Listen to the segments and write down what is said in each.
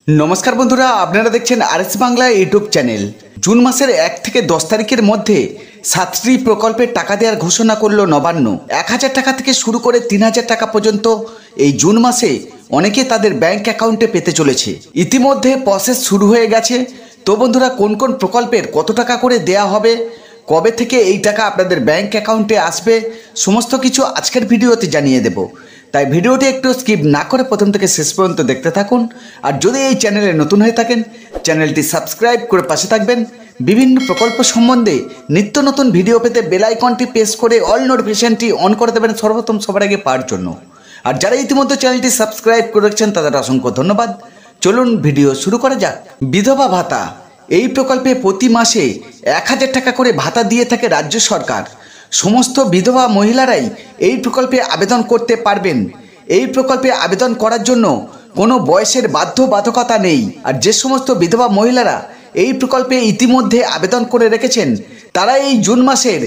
নমস্কার বন্ধুরা, আপনারা দেখছেন RS Bangla YouTube channel. June মাসের 1 থেকে 10 তারিখের মধ্যে 7টি প্রকল্পের টাকা দেওয়ার ঘোষণা করলো নবান্ন। 1000 টাকা থেকে শুরু করে 3000 টাকা পর্যন্ত এই জুন মাসে অনেকে তাদের ব্যাংক অ্যাকাউন্টে পেতে চলেছে। ইতিমধ্যে প্রসেস শুরু হয়ে গেছে। তো বন্ধুরা, কোন কোন প্রকল্পের কত টাকা করে দেয়া হবে, কবে থেকে এই টাকা আপনাদের ব্যাংক অ্যাকাউন্টে আসবে, সমস্ত কিছু আজকের ভিডিওতে জানিয়ে দেব। তাই ভিডিওটি একটু স্কিপ না করে প্রথম থেকে শেষ পর্যন্ত দেখতে থাকুন। আর যদি এই চ্যানেলে নতুন হয়ে থাকেন, চ্যানেলটি সাবস্ক্রাইব করে পাশে থাকবেন। বিভিন্ন প্রকল্প সম্বন্ধে নিত্য নতুন ভিডিও পেতে বেল আইকনটি প্রেস করে অল নোটিফিকেশনটি অন করে দেবেন সর্বপ্রথম সবার আগে পাওয়ার জন্য। আর যারা ইতিমধ্যে চ্যানেলটি সাবস্ক্রাইব করে রেখেছেন তাদের অসংখ্য ধন্যবাদ। চলুন ভিডিও শুরু করা যাক। বিধবা ভাতা, এই প্রকল্পে প্রতি মাসে 1000 টাকা করে ভাতা দিয়ে থাকে রাজ্য সরকার। সমস্ত বিধবা মহিলারাই এই প্রকল্পে আবেদন করতে পারবেন। এই প্রকল্পে আবেদন করার জন্য কোনো বয়সের বাধ্যবাধকতা নেই। আর যে সমস্ত বিধবা মহিলারা এই প্রকল্পে ইতিমধ্যে আবেদন করে রেখেছেন, তারা এই জুন মাসের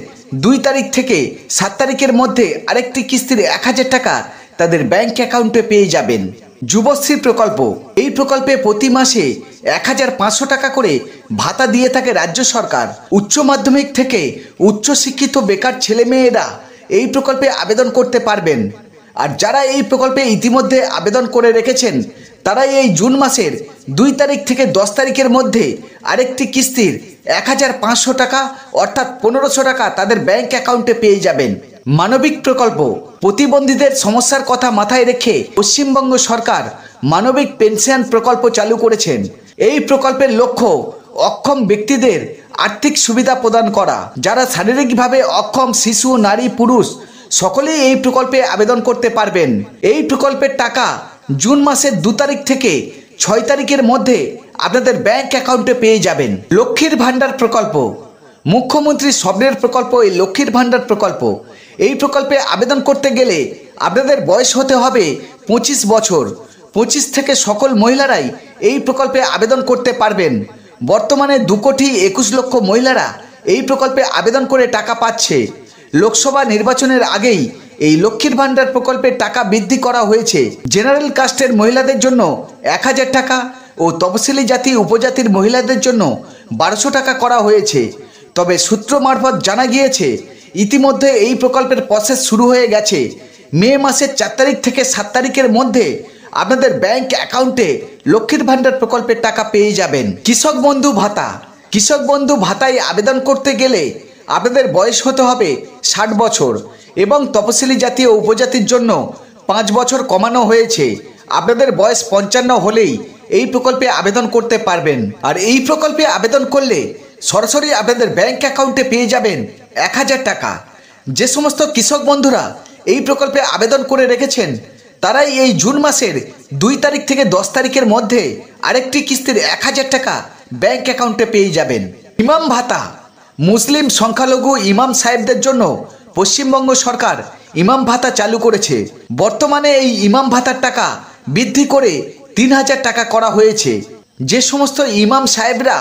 2 তারিখ থেকে 7 তারিখের মধ্যে আরেকটি কিস্তির 1000 টাকা তাদের ব্যাংক অ্যাকাউন্টে পেয়ে যাবেন। যুবশ্রী প্রকল্প, এই প্রকল্পে প্রতি মাসে 1500 টাকা করে ভাতা দিয়ে থাকে রাজ্য সরকার। উচ্চ মাধ্যমিক থেকে উচ্চশিক্ষিত বেকার ছেলেমেয়েরা এই প্রকল্পে আবেদন করতে পারবেন। আর যারা এই প্রকল্পে ইতিমধ্যে আবেদন করে রেখেছেন, তারা এই জুন মাসের 2 তারিখ থেকে 10 তারিখের মধ্যে আরেকটি কিস্তির 1500 টাকা অর্থাৎ 1500 টাকা তাদের ব্যাংক অ্যাকাউন্টে পেয়ে যাবেন। মানবিক প্রকল্প, প্রতিবন্ধীদের সমস্যার কথা মাথায় রেখে পশ্চিমবঙ্গ সরকার মানবিক পেনশন প্রকল্প চালু করেছেন। এই প্রকল্পের লক্ষ্য অক্ষম ব্যক্তিদের আর্থিক সুবিধা প্রদান করা। যারা শারীরিকভাবে অক্ষম শিশু, নারী, পুরুষ সকলেই এই প্রকল্পে আবেদন করতে পারবেন। এই প্রকল্পের টাকা জুন মাসের 2 তারিখ থেকে 6 তারিখের মধ্যে আপনাদের ব্যাংক অ্যাকাউন্টে পেয়ে যাবেন। লক্ষ্মীর ভাণ্ডার প্রকল্প, মুখ্যমন্ত্রীর স্বপ্নের প্রকল্প এই লক্ষ্মীর ভাণ্ডার প্রকল্প। এই প্রকল্পে আবেদন করতে গেলে আপনাদের বয়স হতে হবে 25 বছর। 25 থেকে সকল মহিলারাই এই প্রকল্পে আবেদন করতে পারবেন। বর্তমানে 2,21,00,000 মহিলারা এই প্রকল্পে আবেদন করে টাকা পাচ্ছে। লোকসভা নির্বাচনের আগেই এই লক্ষ্মীর ভাণ্ডার প্রকল্পের টাকা বৃদ্ধি করা হয়েছে। জেনারেল কাস্টের মহিলাদের জন্য 1000 টাকা ও তফসিলি জাতি উপজাতির মহিলাদের জন্য 1200 টাকা করা হয়েছে। তবে সূত্র মারফত জানা গিয়েছে, ইতিমধ্যে এই প্রকল্পের প্রসেস শুরু হয়ে গেছে। মে মাসের 4 তারিখ থেকে 7 তারিখের মধ্যে আপনাদের ব্যাংক অ্যাকাউন্টে লক্ষ্মীর ভাণ্ডার প্রকল্পের টাকা পেয়ে যাবেন। কৃষক বন্ধু ভাতা, কৃষক বন্ধু ভাতায় আবেদন করতে গেলে আপনাদের বয়স হতে হবে 60 বছর এবং তফসিলি জাতি ও উপজাতির জন্য 5 বছর কমানো হয়েছে। আপনাদের বয়স 55 হলেই এই প্রকল্পে আবেদন করতে পারবেন। আর এই প্রকল্পে আবেদন করলে সরাসরি আপনাদের ব্যাংক অ্যাকাউন্টে পেয়ে যাবেন 1000 টাকা। যে সমস্ত কৃষক বন্ধুরা এই প্রকল্পে আবেদন করে রেখেছেন, তারাই এই জুন মাসের 2 তারিখ থেকে 10 তারিখের মধ্যে আরেকটি কিস্তির 1000 টাকা ব্যাংক অ্যাকাউন্টে পেয়ে যাবেন। ইমাম ভাতা, মুসলিম সংখ্যালঘু ইমাম সাহেবদের জন্য পশ্চিমবঙ্গ সরকার ইমাম ভাতা চালু করেছে। বর্তমানে এই ইমাম ভাতার টাকা বৃদ্ধি করে 3000 টাকা করা হয়েছে। যে সমস্ত ইমাম সাহেবরা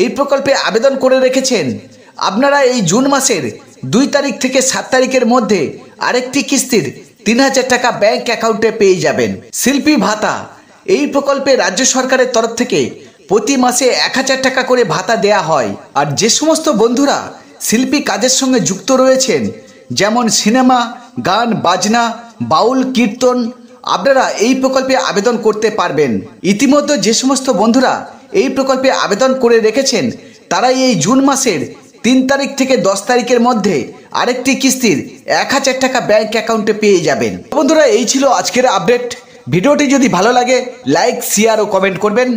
এই প্রকল্পে আবেদন করে রেখেছেন, আপনারা এই জুন মাসের 2 তারিখ থেকে 7 তারিখের মধ্যে আরেকটি কিস্তির 3000 টাকা ব্যাংক অ্যাকাউন্টে পেয়ে যাবেন। শিল্পী ভাতা, এই প্রকল্পে রাজ্য সরকারের তরফ থেকে প্রতি মাসে 1000 টাকা করে ভাতা দেয়া হয়। আর যে সমস্ত বন্ধুরা শিল্পী কাজের সঙ্গে যুক্ত রয়েছেন, যেমন সিনেমা, গান, বাজনা, বাউল, কীর্তন, আপনারা এই প্রকল্পে আবেদন করতে পারবেন। ইতিমধ্যে যে সমস্ত বন্ধুরা এই প্রকল্পে আবেদন করে রেখেছেন, তারাই এই জুন মাসের 3 তারিখ থেকে 10 তারিখের মধ্যে আরেকটি কিস্তির 1000 টাকা ব্যাংক অ্যাকাউন্টে পেয়ে যাবেন। বন্ধুরা, এই ছিল আজকের আপডেট। ভিডিওটি যদি ভালো লাগে লাইক, শেয়ার ও কমেন্ট করবেন।